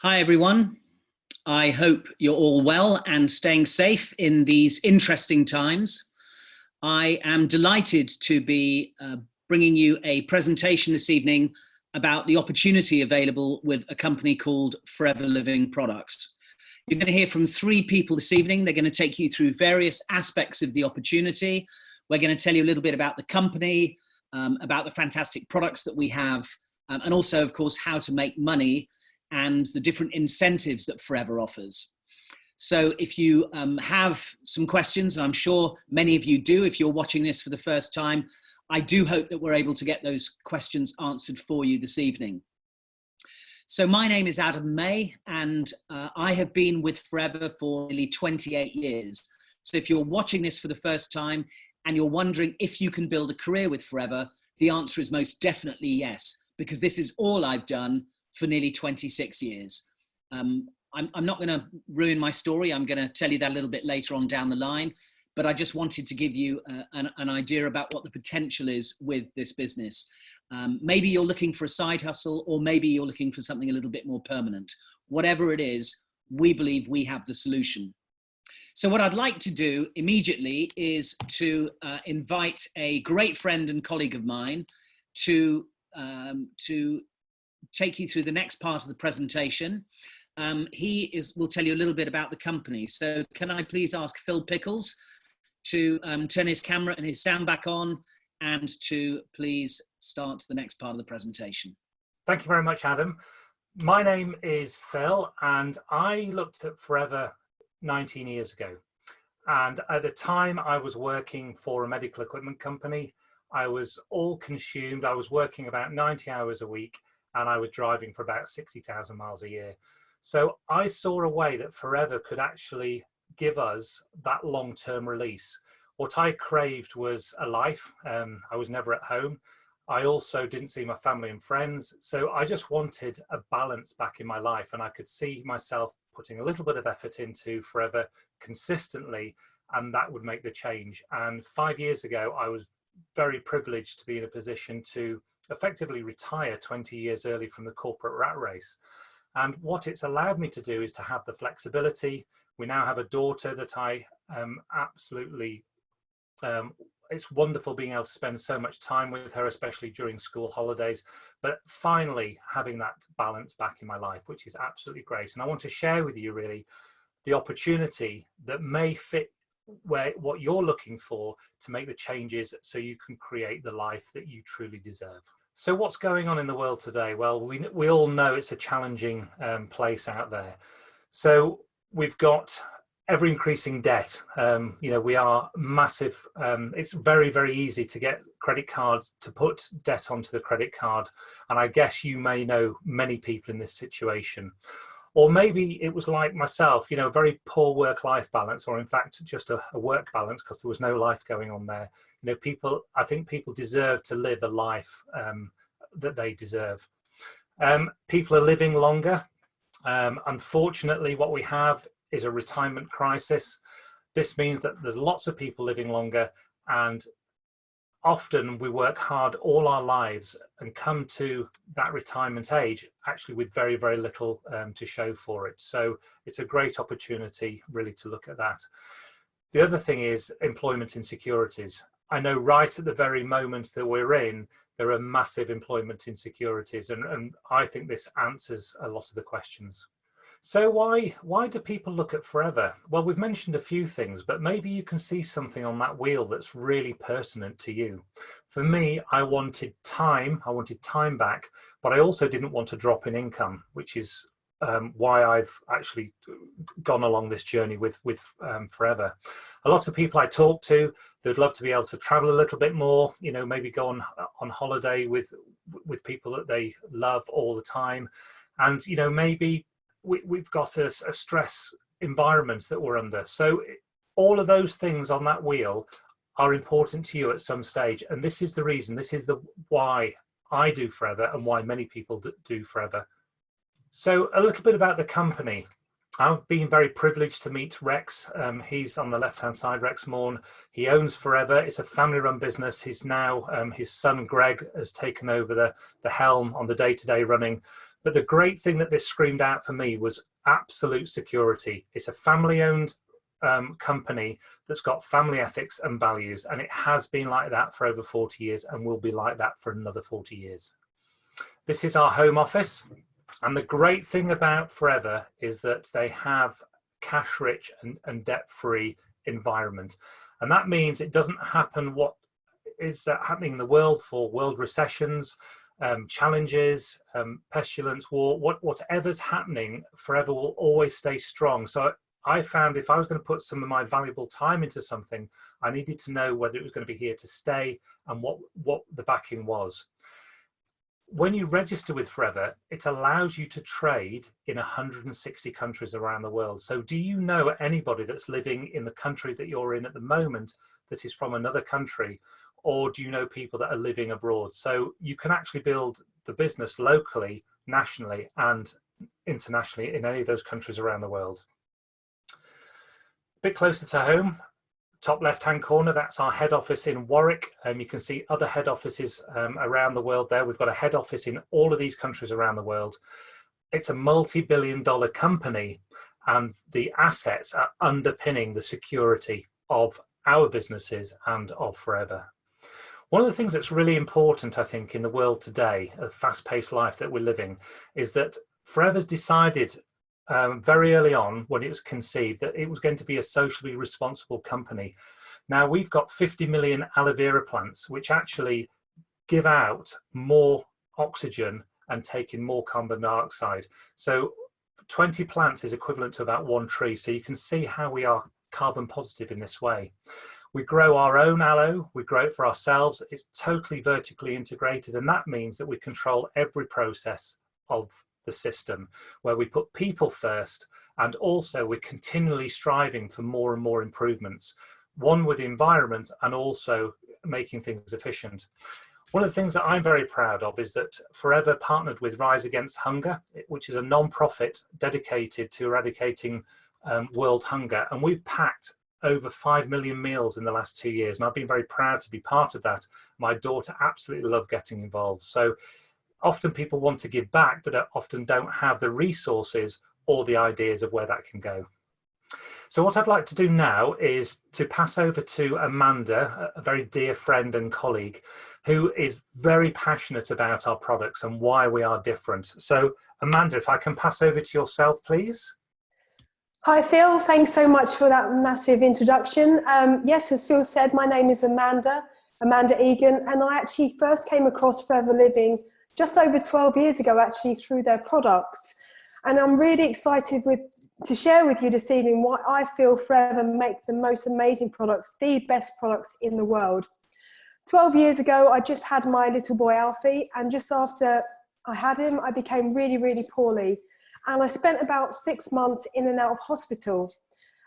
Hi, everyone. I hope you're all well and staying safe in these interesting times. I am delighted to be bringing you a presentation this evening about the opportunity available with a company called Forever Living Products. You're going to hear from three people this evening. They're going to take you through various aspects of the opportunity. We're going to tell you a little bit about the company, about the fantastic products that we have, and also, of course, how to make money and the different incentives that Forever offers. So if you have some questions, and I'm sure many of you do if you're watching this for the first time, I do hope that we're able to get those questions answered for you this evening. So my name is Adam May, and I have been with Forever for nearly 28 years. So if you're watching this for the first time and you're wondering if you can build a career with Forever, the answer is most definitely yes, because this is all I've done for nearly 26 years. I'm not going to ruin my story. I'm going to tell you that a little bit later on down the line, but I just wanted to give you an idea about what the potential is with this business. Maybe you're looking for a side hustle, or maybe you're looking for something a little bit more permanent. Whatever it is, we believe we have the solution. So what I'd like to do immediately is to invite a great friend and colleague of mine to take you through the next part of the presentation. Will tell you a little bit about the company. So can I please ask Phil Pickles to turn his camera and his sound back on, and to please start the next part of the presentation. Thank you very much, Adam. My name is Phil, and I looked at Forever 19 years ago. And at the time I was working for a medical equipment company. I was all consumed. I was working about 90 hours a week, and I was driving for about 60,000 miles a year. So I saw a way that Forever could actually give us that long-term release. What I craved was a life. I was never at home. I also didn't see my family and friends. So I just wanted a balance back in my life, and I could see myself putting a little bit of effort into Forever consistently, and that would make the change. And 5 years ago, I was very privileged to be in a position to effectively retire 20 years early from the corporate rat race. And what it's allowed me to do is to have the flexibility. We now have a daughter that I absolutely, it's wonderful being able to spend so much time with her, especially during school holidays, but finally having that balance back in my life, which is absolutely great. And I want to share with you really the opportunity that may fit what you're looking for to make the changes so you can create the life that you truly deserve. So what's going on in the world today? Well, we all know it's a challenging place out there. So we've got ever increasing debt. We are massive. It's very, very easy to get credit cards, to put debt onto the credit card. And I guess you may know many people in this situation. Or maybe it was like myself, a very poor work-life balance, or in fact, just a work balance because there was no life going on there. I think people deserve to live a life that they deserve. People are living longer. Unfortunately, what we have is a retirement crisis. This means that there's lots of people living longer, and often we work hard all our lives and come to that retirement age actually with very, very little to show for it. So it's a great opportunity really to look at that. The other thing is employment insecurities. I know right at the very moment that we're in, there are massive employment insecurities, and I think this answers a lot of the questions. So why do people look at Forever? Well, we've mentioned a few things, but maybe you can see something on that wheel that's really pertinent to you. For me, I wanted time back, but I also didn't want a drop in income, which is why I've actually gone along this journey with Forever. A lot of people I talk to, they'd love to be able to travel a little bit more, maybe go on holiday with people that they love all the time. And, maybe we've got a stress environment that we're under. So all of those things on that wheel are important to you at some stage. And this is the reason, this is the why I do Forever and why many people do Forever. So a little bit about the company. I've been very privileged to meet Rex. He's on the left-hand side, Rex Morn. He owns Forever. It's a family-run business. He's now, his son Greg has taken over the helm on the day-to-day running. But the great thing that this screamed out for me was absolute security. It's a family-owned company that's got family ethics and values, and it has been like that for over 40 years and will be like that for another 40 years. This is our home office. And the great thing about Forever is that they have cash-rich and debt-free environment. And that means it doesn't happen what is happening in the world for world recessions, challenges, pestilence, war, whatever's happening, Forever will always stay strong. So I found if I was going to put some of my valuable time into something, I needed to know whether it was going to be here to stay and what the backing was. When you register with Forever, it allows you to trade in 160 countries around the world. So do you know anybody that's living in the country that you're in at the moment that is from another country, or do you know people that are living abroad? So you can actually build the business locally, nationally, and internationally in any of those countries around the world. A bit closer to home, top left-hand corner, that's our head office in Warwick. You can see other head offices around the world there. We've got a head office in all of these countries around the world. It's a multi-billion-dollar company, and the assets are underpinning the security of our businesses and of Forever. One of the things that's really important, I think, in the world today, a fast-paced life that we're living, is that Forever's decided very early on when it was conceived that it was going to be a socially responsible company. Now we've got 50 million aloe vera plants which actually give out more oxygen and take in more carbon dioxide. So 20 plants is equivalent to about one tree. So you can see how we are carbon positive in this way. We grow our own aloe, we grow it for ourselves. It's totally vertically integrated, and that means that we control every process of the system, where we put people first, and also we're continually striving for more and more improvements, one with the environment and also making things efficient. One of the things that I'm very proud of is that Forever partnered with Rise Against Hunger, which is a non-profit dedicated to eradicating world hunger, and we've packed over 5 million meals in the last 2 years, and I've been very proud to be part of that. My daughter absolutely loved getting involved. So often people want to give back, but often don't have the resources or the ideas of where that can go. So what I'd like to do now is to pass over to Amanda, a very dear friend and colleague, who is very passionate about our products and why we are different. So Amanda, if I can pass over to yourself, please. Hi Phil, thanks so much for that massive introduction. Yes, as Phil said, my name is Amanda Egan, and I actually first came across Forever Living just over 12 years ago, actually, through their products. And I'm really excited to share with you this evening why I feel Forever make the most amazing products, the best products in the world. 12 years ago, I just had my little boy Alfie, and just after I had him, I became really, really poorly. And I spent about 6 months in and out of hospital.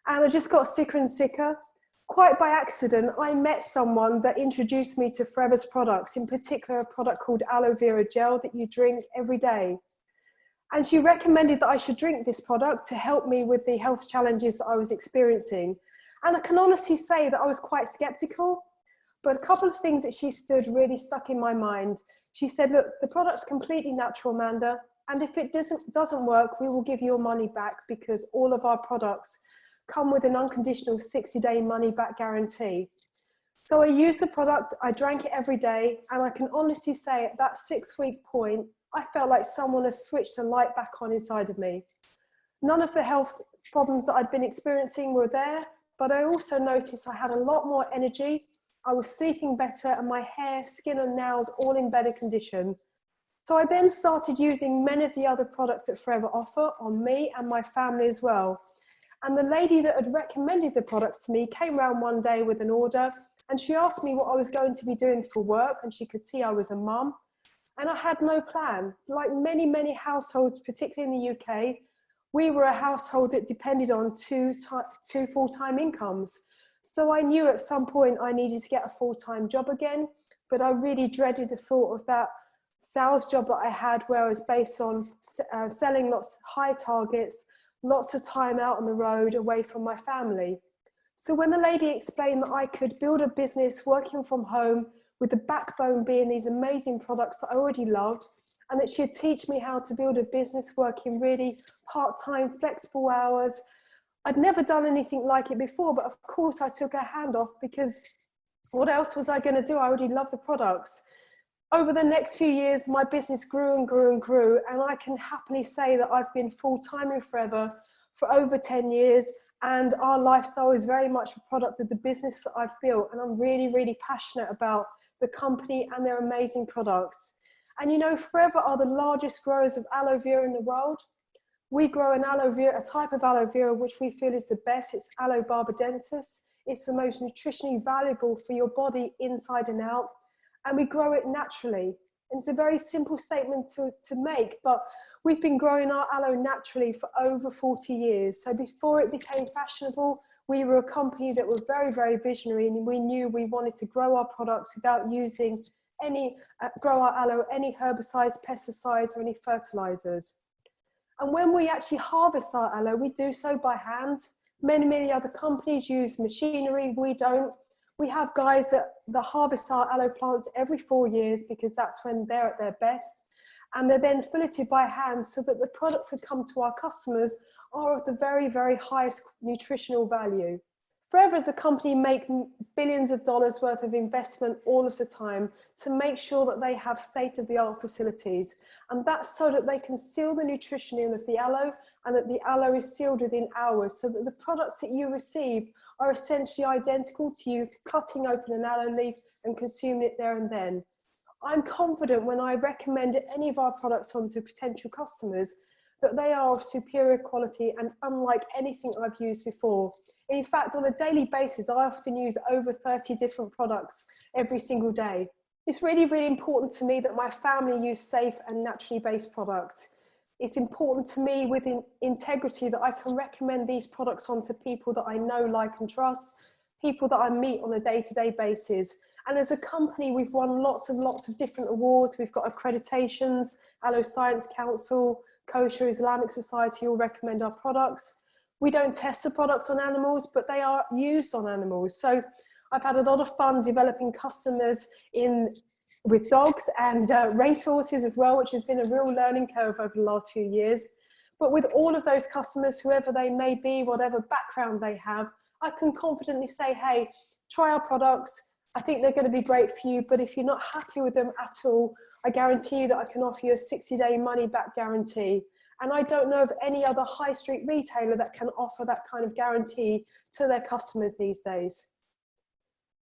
And I just got sicker and sicker. Quite by accident, I met someone that introduced me to Forever's products, in particular a product called aloe vera gel that you drink every day. And she recommended that I should drink this product to help me with the health challenges that I was experiencing. And I can honestly say that I was quite skeptical, but a couple of things that she said really stuck in my mind. She said, look, the product's completely natural, Amanda, and if it doesn't work, we will give your money back, because all of our products come with an unconditional 60-day money-back guarantee. So I used the product, I drank it every day, and I can honestly say at that 6-week point, I felt like someone had switched a light back on inside of me. None of the health problems that I'd been experiencing were there, but I also noticed I had a lot more energy, I was sleeping better, and my hair, skin and nails all in better condition. So I then started using many of the other products that Forever offer on me and my family as well. And the lady that had recommended the products to me came around one day with an order, and she asked me what I was going to be doing for work, and she could see I was a mum. And I had no plan. Like many, many households, particularly in the UK, we were a household that depended on two full-time incomes. So I knew at some point I needed to get a full-time job again, but I really dreaded the thought of that sales job that I had, where I was based on selling lots of high targets, lots of time out on the road away from my family. So when the lady explained that I could build a business working from home with the backbone being these amazing products that I already loved, and that she'd teach me how to build a business working really part-time, flexible hours, I'd never done anything like it before, but of course I took her hand off, because what else was I going to do? I already loved the products. Over the next few years, my business grew and grew and grew, and I can happily say that I've been full-time in Forever for over 10 years, and our lifestyle is very much a product of the business that I've built, and I'm really, really passionate about the company and their amazing products. And you know, Forever are the largest growers of aloe vera in the world. We grow an aloe vera, a type of aloe vera which we feel is the best. It's aloe barbadensis. It's the most nutritionally valuable for your body inside and out. And we grow it naturally. And it's a very simple statement to make, but we've been growing our aloe naturally for over 40 years. So before it became fashionable, we were a company that was very, very visionary, and we knew we wanted to grow our products without using grow our aloe, any herbicides, pesticides, or any fertilizers. And when we actually harvest our aloe, we do so by hand. Many other companies use machinery, we don't. We have guys that harvest our aloe plants every 4 years, because that's when they're at their best. And they're then filleted by hand so that the products that come to our customers are of the very, very highest nutritional value. Forever as a company make billions of dollars worth of investment all of the time to make sure that they have state-of-the-art facilities. And that's so that they can seal the nutrition in of the aloe, and that the aloe is sealed within hours, so that the products that you receive are essentially identical to you cutting open an aloe leaf and consuming it there and then. I'm confident when I recommend any of our products onto potential customers that they are of superior quality and unlike anything I've used before. In fact, on a daily basis, I often use over 30 different products every single day. It's really, really important to me that my family use safe and naturally based products. It's important to me with integrity that I can recommend these products onto people that I know, like and trust, people that I meet on a day-to-day basis. And as a company, we've won lots of different awards. We've got accreditations, Aloe Science Council, Kosher Islamic Society all recommend our products. We don't test the products on animals, but they are used on animals. So I've had a lot of fun developing customers with dogs and racehorses as well, which has been a real learning curve over the last few years. But with all of those customers, whoever they may be, whatever background they have, I can confidently say, hey, try our products. I think they're going to be great for you, but if you're not happy with them at all, I guarantee you that I can offer you a 60-day money-back guarantee. And I don't know of any other high street retailer that can offer that kind of guarantee to their customers these days.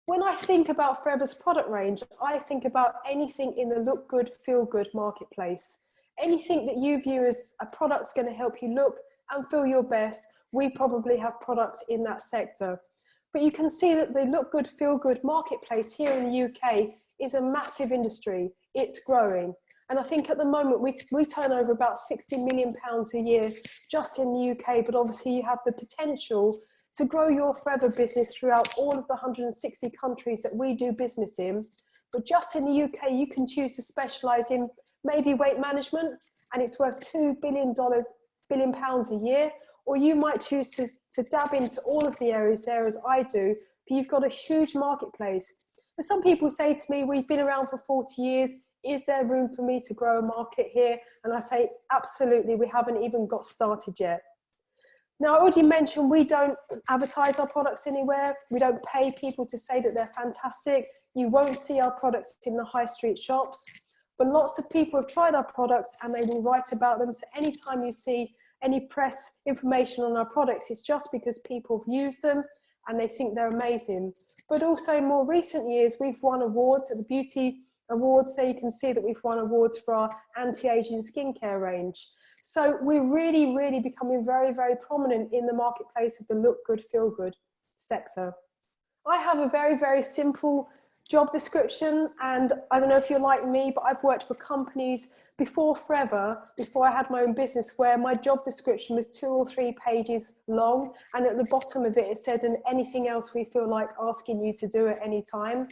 When I think about Forever's product range, I think about anything in the look good, feel good marketplace. Anything that you view as a product's going to help you look and feel your best, we probably have products in that sector. But you can see that the look good, feel good marketplace here in the UK is a massive industry. It's growing. And I think at the moment we turn over about £60 million a year just in the UK, but obviously you have the potential to grow your Forever business throughout all of the 160 countries that we do business in. But just in the UK, you can choose to specialise in maybe weight management, and it's worth £2 billion a year, or you might choose to dab into all of the areas there as I do, but you've got a huge marketplace. But some people say to me, we've been around for 40 years, is there room for me to grow a market here? And I say, absolutely, we haven't even got started yet. Now, I already mentioned we don't advertise our products anywhere. We don't pay people to say that they're fantastic. You won't see our products in the high street shops, but lots of people have tried our products and they will write about them. So anytime you see any press information on our products, it's just because people have used them and they think they're amazing. But also in more recent years, we've won awards at the Beauty Awards. There you can see that we've won awards for our anti-aging skincare range. So we're really, really becoming very, very prominent in the marketplace of the look good, feel good sector. I have a very, very simple job description, and I don't know if you're like me, but I've worked for companies before Forever, before I had my own business, where my job description was 2 or 3 pages long, and at the bottom of it, it said, and anything else we feel like asking you to do at any time.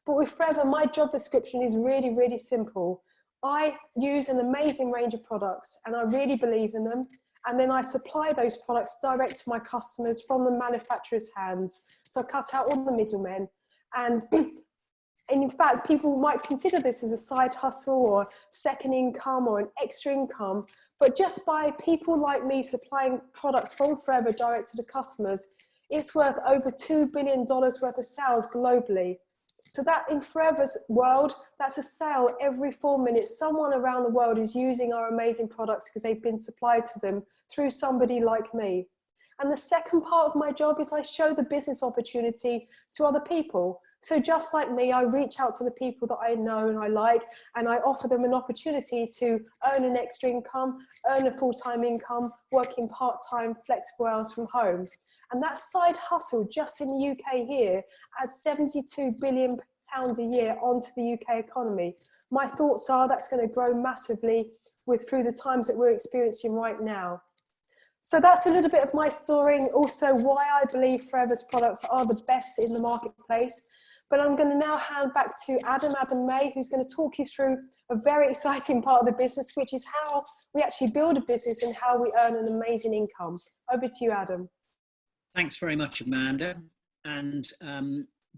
But with Forever, my job description is really, really simple. I use an amazing range of products and I really believe in them. And then I supply those products direct to my customers from the manufacturer's hands. So I cut out all the middlemen. And in fact, people might consider this as a side hustle or second income or an extra income. But just by people like me supplying products from Forever direct to the customers, it's worth over $2 billion worth of sales globally. So that in Forever's world, that's a sale every 4 minutes. Someone around the world is using our amazing products because they've been supplied to them through somebody like me. And the second part of my job is I show the business opportunity to other people. So just like me, I reach out to the people that I know and I like, and I offer them an opportunity to earn an extra income, earn a full-time income, working part-time, flexible hours from home. And that side hustle just in the UK here adds £72 billion a year onto the UK economy. My thoughts are that's going to grow massively through the times that we're experiencing right now. So that's a little bit of my story, and also why I believe Forever's products are the best in the marketplace. But I'm going to now hand back to Adam May, who's going to talk you through a very exciting part of the business, which is how we actually build a business and how we earn an amazing income. Over to you, Adam. Thanks very much, Amanda. And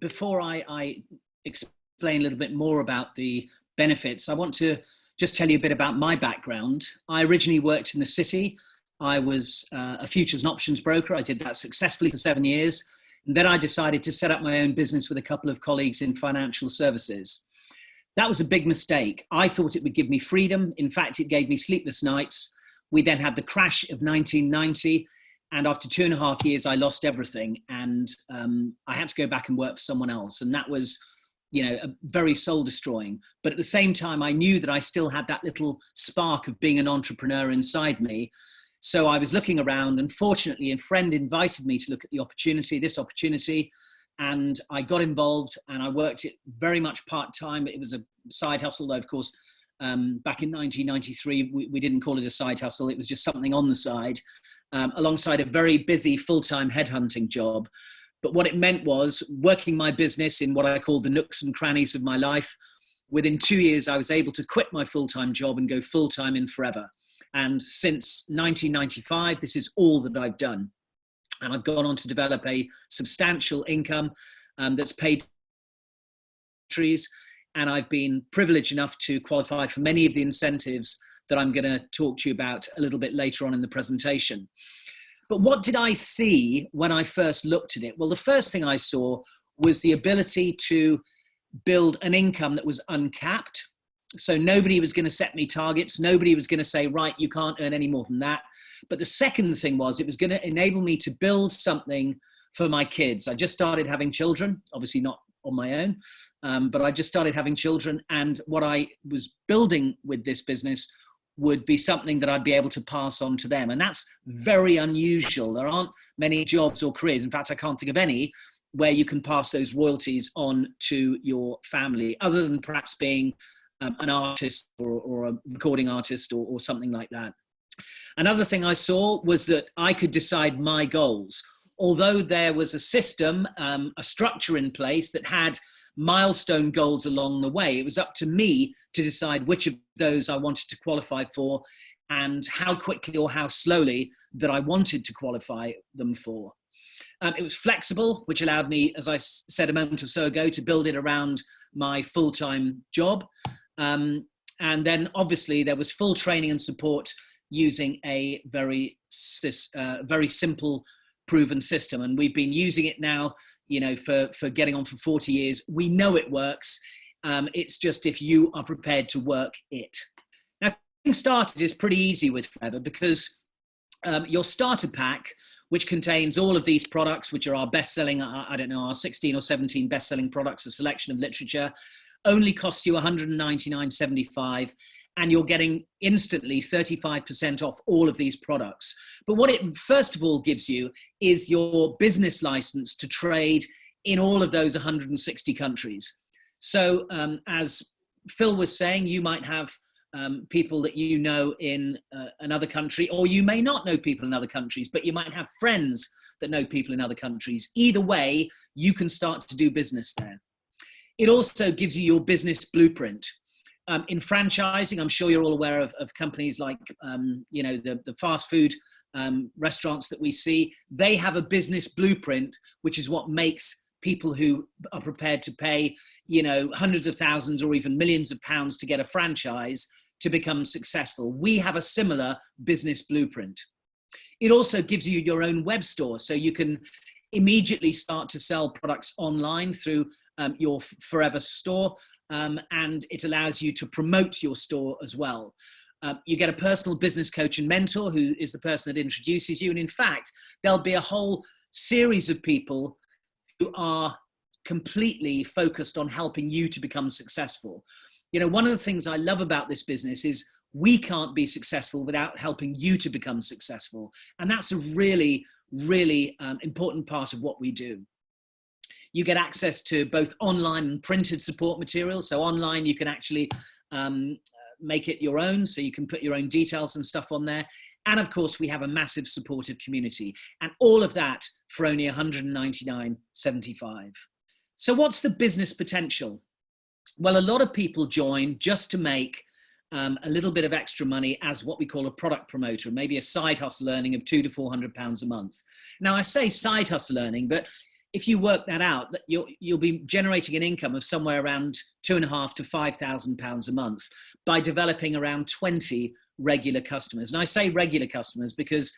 before I explain a little bit more about the benefits, I want to just tell you a bit about my background. I originally worked in the city. I was a futures and options broker. I did that successfully for 7 years. And then I decided to set up my own business with a couple of colleagues in financial services. That was a big mistake. I thought it would give me freedom. In fact, it gave me sleepless nights. We then had the crash of 1990. And after 2.5 years, I lost everything. And I had to go back and work for someone else. And that was, very soul destroying. But at the same time, I knew that I still had that little spark of being an entrepreneur inside me. So I was looking around, and fortunately a friend invited me to look at this opportunity, and I got involved, and I worked it very much part-time. It was a side hustle, though, of course, back in 1993, we didn't call it a side hustle. It was just something on the side, alongside a very busy full-time headhunting job. But what it meant was working my business in what I call the nooks and crannies of my life. Within 2 years, I was able to quit my full-time job and go full-time in Forever. And since 1995, this is all that I've done. And I've gone on to develop a substantial income that's paid trees. And I've been privileged enough to qualify for many of the incentives that I'm going to talk to you about a little bit later on in the presentation. But what did I see when I first looked at it? Well, the first thing I saw was the ability to build an income that was uncapped. So nobody was going to set me targets. Nobody was going to say, right, you can't earn any more than that. But the second thing was it was going to enable me to build something for my kids. I just started having children, obviously not on my own, but I just started having children. And what I was building with this business would be something that I'd be able to pass on to them. And that's very unusual. There aren't many jobs or careers. In fact, I can't think of any where you can pass those royalties on to your family, other than perhaps being an artist or a recording artist or something like that. Another thing I saw was that I could decide my goals. Although there was a system, a structure in place that had milestone goals along the way, it was up to me to decide which of those I wanted to qualify for and how quickly or how slowly that I wanted to qualify them for. It was flexible, which allowed me, as I said a moment or so ago, to build it around my full-time job. And then obviously there was full training and support using a very simple, proven system. And we've been using it now, for getting on for 40 years. We know it works. It's just if you are prepared to work it. Now, getting started is pretty easy with Forever because your starter pack, which contains all of these products, which are our best-selling, our 16 or 17 best-selling products, a selection of literature, only costs you $199.75, and you're getting instantly 35% off all of these products. But what it first of all gives you is your business license to trade in all of those 160 countries. So as Phil was saying, you might have people that you know in another country, or you may not know people in other countries, but you might have friends that know people in other countries. Either way, you can start to do business there. It also gives you your business blueprint. In franchising, I'm sure you're all aware of companies like, the fast food restaurants that we see, they have a business blueprint, which is what makes people who are prepared to pay, you know, hundreds of thousands or even millions of pounds to get a franchise to become successful. We have a similar business blueprint. It also gives you your own web store, so you can immediately start to sell products online through your Forever store, and it allows you to promote your store as well. You get a personal business coach and mentor who is the person that introduces you. And in fact, there'll be a whole series of people who are completely focused on helping you to become successful. You know, one of the things I love about this business is we can't be successful without helping you to become successful. And that's a really, really important part of what we do. You get access to both online and printed support materials. So online, you can actually make it your own, so you can put your own details and stuff on there. And of course, we have a massive supportive community, and all of that for only $199.75. So what's the business potential? Well, a lot of people join just to make a little bit of extra money as what we call a product promoter, maybe a side hustle earning of £200 to £400 a month. Now, I say side hustle earning, but if you work that out, that you'll be generating an income of somewhere around £2,500 to £5,000 a month by developing around 20 regular customers. And I say regular customers because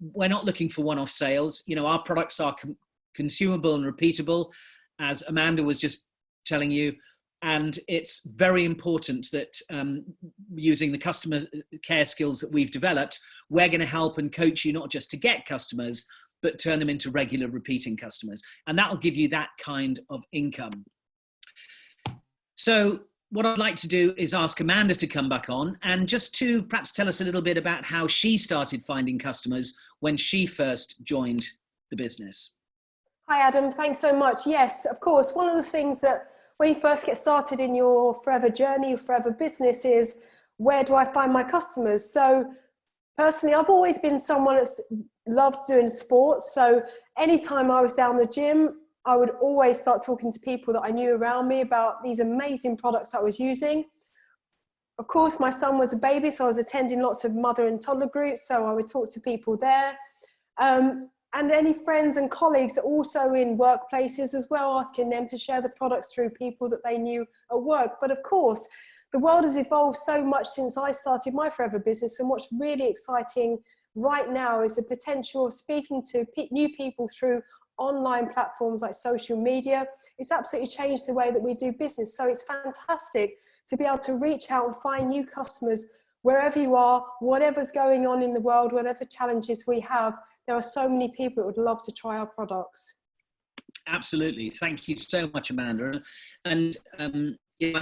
we're not looking for one-off sales. You know, our products are consumable and repeatable, as Amanda was just telling you. And it's very important that using the customer care skills that we've developed, we're going to help and coach you not just to get customers, but turn them into regular repeating customers. And that'll give you that kind of income. So what I'd like to do is ask Amanda to come back on and just to perhaps tell us a little bit about how she started finding customers when she first joined the business. Hi, Adam. Thanks so much. Yes, of course. One of the things that when you first get started in your forever journey, your forever business is, where do I find my customers? So personally, I've always been someone that's loved doing sports. So anytime I was down the gym, I would always start talking to people that I knew around me about these amazing products I was using. Of course, my son was a baby, so I was attending lots of mother and toddler groups. So I would talk to people there. And any friends and colleagues also in workplaces as well, asking them to share the products through people that they knew at work. But of course, the world has evolved so much since I started my forever business, and what's really exciting right now is the potential of speaking to new people through online platforms like social media. It's absolutely changed the way that we do business. So it's fantastic to be able to reach out and find new customers wherever you are, whatever's going on in the world, whatever challenges we have. There are so many people that would love to try our products. Absolutely. Thank you so much, Amanda. And you know,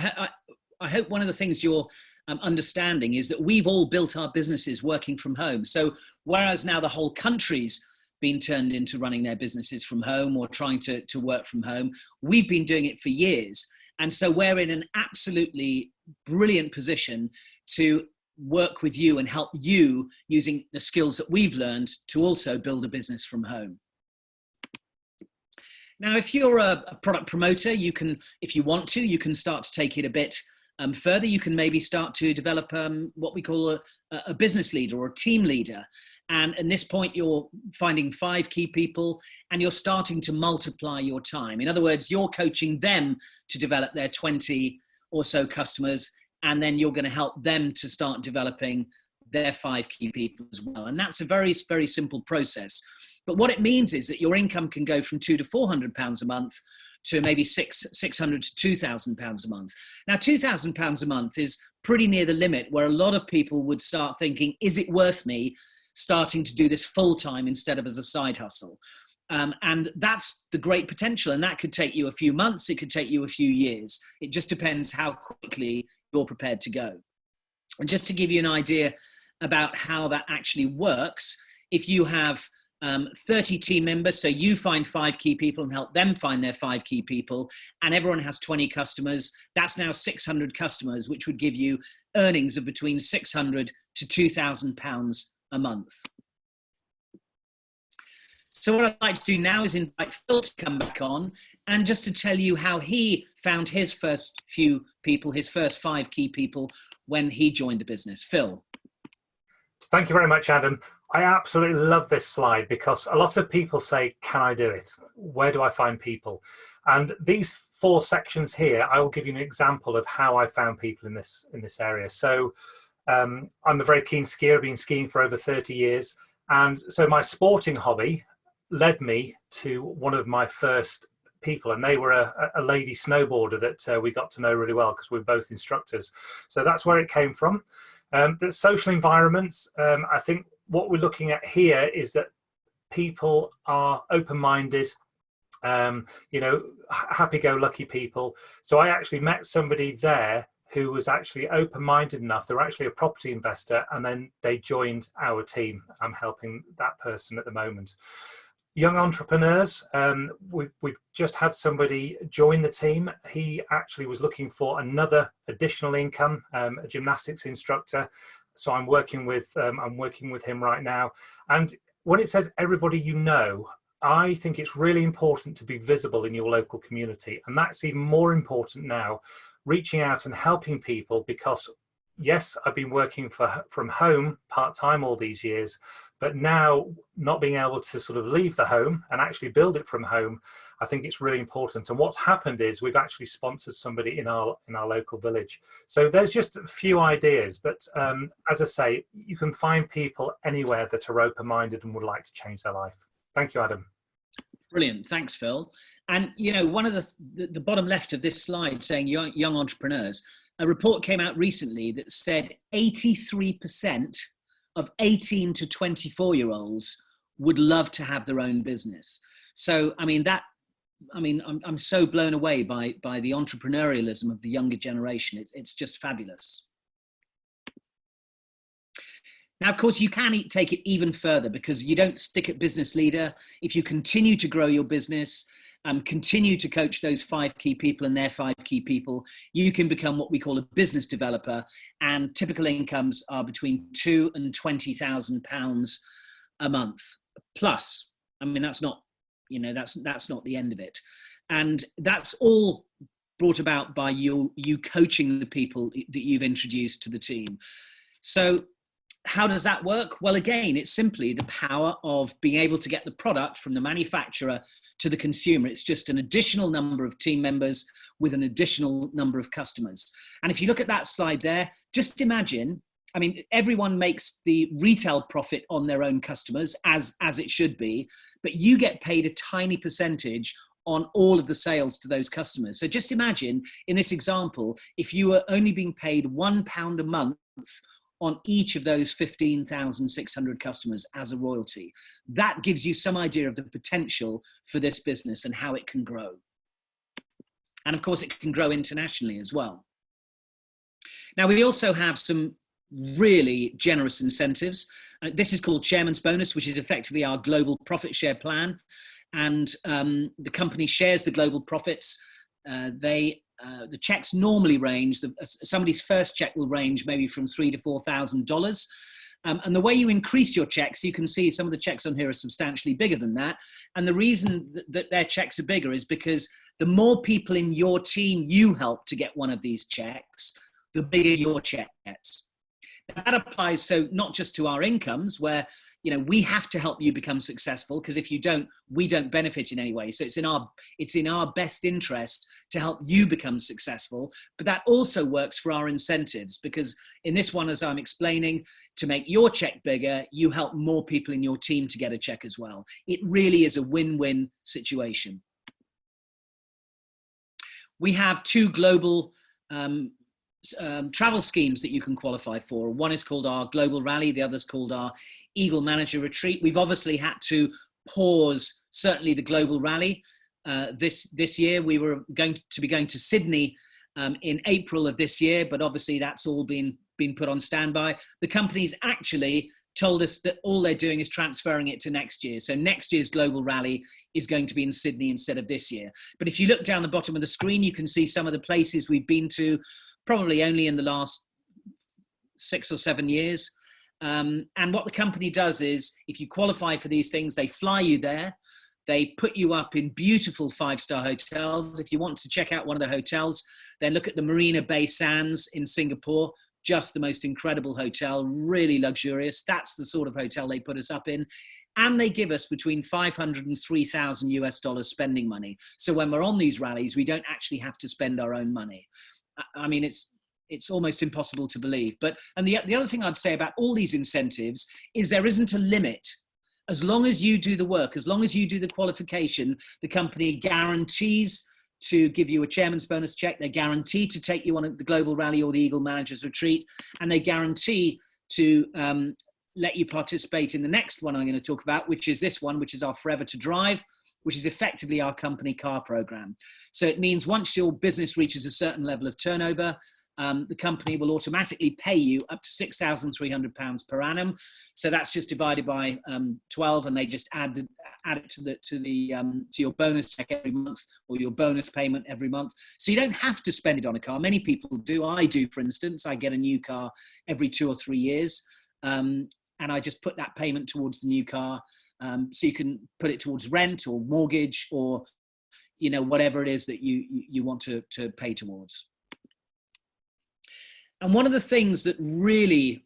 I hope one of the things you're understanding is that we've all built our businesses working from home. So whereas now the whole country's been turned into running their businesses from home or trying to work from home, we've been doing it for years. And so we're in an absolutely brilliant position to work with you and help you using the skills that we've learned to also build a business from home. Now, if you're a product promoter, you can, if you want to, you can start to take it a bit further. You can maybe start to develop what we call a business leader or a team leader. And at this point, you're finding 5 key people and you're starting to multiply your time. In other words, you're coaching them to develop their 20 or so customers, and then you're going to help them to start developing their 5 key people as well. And that's a very, very simple process. But what it means is that your income can go from £200 to £400 a month to maybe £600 to £2,000 a month. Now, £2,000 a month is pretty near the limit where a lot of people would start thinking, is it worth me starting to do this full time instead of as a side hustle? And that's the great potential. And that could take you a few months. It could take you a few years. It just depends how quickly you're prepared to go. And just to give you an idea about how that actually works, if you have 30 team members, so you find 5 key people and help them find their 5 key people, and everyone has 20 customers, that's now 600 customers, which would give you earnings of between £600 to £2,000 a month. So what I'd like to do now is invite Phil to come back on and just to tell you how he found his first few people, his first 5 key people when he joined the business. Phil. Thank you very much, Adam. I absolutely love this slide because a lot of people say, can I do it? Where do I find people? And these 4 sections here, I will give you an example of how I found people in this area. So I'm a very keen skier, I've been skiing for over 30 years. And so my sporting hobby led me to one of my first people, and they were a lady snowboarder that we got to know really well because we were both instructors. So that's where it came from. The social environments, I think what we're looking at here is that people are open-minded, you know, happy-go-lucky people. So I actually met somebody there who was actually open-minded enough. They were actually a property investor, and then they joined our team. I'm helping that person at the moment. Young entrepreneurs, we've just had somebody join the team. He actually was looking for another additional income, a gymnastics instructor. So I'm working with him right now. And when it says everybody you know, I think it's really important to be visible in your local community. And that's even more important now, reaching out and helping people, because yes, I've been working from home part-time all these years, but now not being able to sort of leave the home and actually build it from home, I think it's really important. And what's happened is we've actually sponsored somebody in our local village. So there's just a few ideas, but as I say, you can find people anywhere that are open-minded and would like to change their life. Thank you, Adam. Brilliant. Thanks, Phil. And, you know, one of the bottom left of this slide saying young entrepreneurs, a report came out recently that said 83% of 18 to 24-year-olds would love to have their own business. So, I mean, I'm so blown away by the entrepreneurialism of the younger generation. It's just fabulous. Now, of course, you can take it even further, because you don't stick at business leader. If you continue to grow your business, continue to coach those 5 key people and their 5 key people, you can become what we call a business developer. And typical incomes are between £2,000 and £20,000 a month plus. I mean, that's not, you know, that's not the end of it. And that's all brought about by you coaching the people that you've introduced to the team. So how does that work? Well, again, it's simply the power of being able to get the product from the manufacturer to the consumer. It's just an additional number of team members with an additional number of customers. And if you look at that slide there, just imagine, I mean, everyone makes the retail profit on their own customers, as it should be, but you get paid a tiny percentage on all of the sales to those customers. So just imagine in this example, if you were only being paid £1 a month on each of those 15,600 customers as a royalty. That gives you some idea of the potential for this business and how it can grow. And of course, it can grow internationally as well. Now, we also have some really generous incentives. This is called Chairman's Bonus, which is effectively our global profit share plan. And the company shares the global profits. The checks normally range, somebody's first check will range maybe from $3,000 to $4,000. And the way you increase your checks, you can see some of the checks on here are substantially bigger than that. And the reason that their checks are bigger is because the more people in your team you help to get one of these checks, the bigger your check gets. That applies so not just to our incomes, where, you know, we have to help you become successful, because if you don't, we don't benefit in any way. So it's in our best interest to help you become successful. But that also works for our incentives, because in this one, as I'm explaining, to make your check bigger, you help more people in your team to get a check as well. It really is a win-win situation. We have 2 global travel schemes that you can qualify for. One is called our Global Rally, the other is called our Eagle Manager Retreat. We've obviously had to pause certainly the Global Rally this year. We were going to Sydney in April of this year, but obviously that's all been put on standby. The company's actually told us that all they're doing is transferring it to next year. So next year's Global Rally is going to be in Sydney instead of this year. But if you look down the bottom of the screen, you can see some of the places we've been to, probably only in the last 6 or 7 years. And what the company does is, if you qualify for these things, they fly you there. They put you up in beautiful 5-star hotels. If you want to check out one of the hotels, then look at the Marina Bay Sands in Singapore. just the most incredible hotel, really luxurious. That's the sort of hotel they put us up in. And they give us between 500 and 3,000 US dollars spending money. So when we're on these rallies, we don't actually have to spend our own money. I mean, it's almost impossible to believe. And the other thing I'd say about all these incentives is there isn't a limit. As long as you do the work, as long as you do the qualification, the company guarantees to give you a chairman's bonus check. They guarantee to take you on the global rally or the Eagle Managers Retreat. And they guarantee to let you participate in the next one I'm going to talk about, which is this one, which is our Forever to Drive, which is effectively our company car program. So it means once your business reaches a certain level of turnover, the company will automatically pay you up to £6,300 per annum. So that's just divided by 12, and they just add it to your bonus check every month, or your bonus payment every month. So you don't have to spend it on a car. Many people do. I do, for instance. I get a new car every 2 or 3 years, and I just put that payment towards the new car. So you can put it towards rent or mortgage, or whatever it is that you want to pay towards. And one of the things that really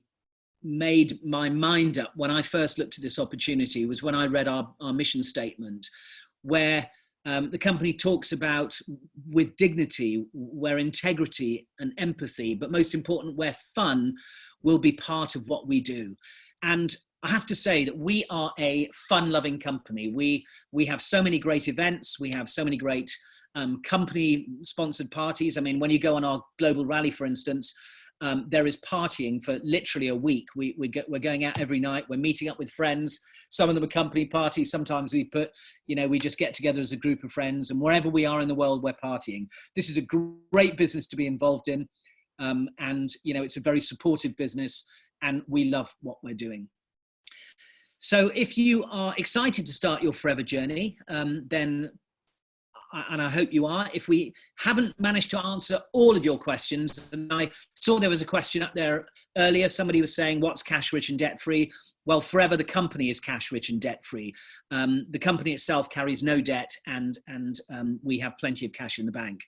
made my mind up when I first looked at this opportunity was when I read our mission statement, where the company talks about with dignity, where integrity and empathy, but most important, where fun will be part of what we do. And I have to say that we are a fun-loving company. We have so many great events. We have so many great company-sponsored parties. I mean, when you go on our global rally, for instance, there is partying for literally a week. We're going out every night. We're meeting up with friends. Some of them are company parties. Sometimes we just get together as a group of friends, and wherever we are in the world, we're partying. This is a great business to be involved in. And it's a very supportive business, and we love what we're doing. So if you are excited to start your forever journey, then, and I hope you are, if we haven't managed to answer all of your questions, and I saw there was a question up there earlier, somebody was saying, what's cash rich and debt free? Well, Forever, the company, is cash rich and debt free. The company itself carries no debt, and we have plenty of cash in the bank.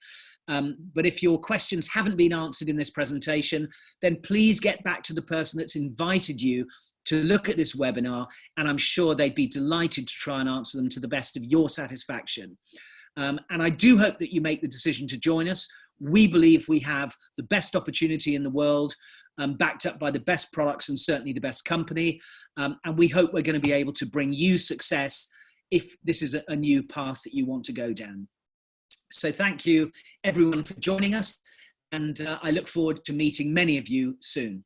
But if your questions haven't been answered in this presentation, then please get back to the person that's invited you to look at this webinar, and I'm sure they'd be delighted to try and answer them to the best of your satisfaction. And I do hope that you make the decision to join us. We believe we have the best opportunity in the world, backed up by the best products and certainly the best company. And we hope we're going to be able to bring you success if this is a new path that you want to go down. So thank you everyone for joining us, and I look forward to meeting many of you soon.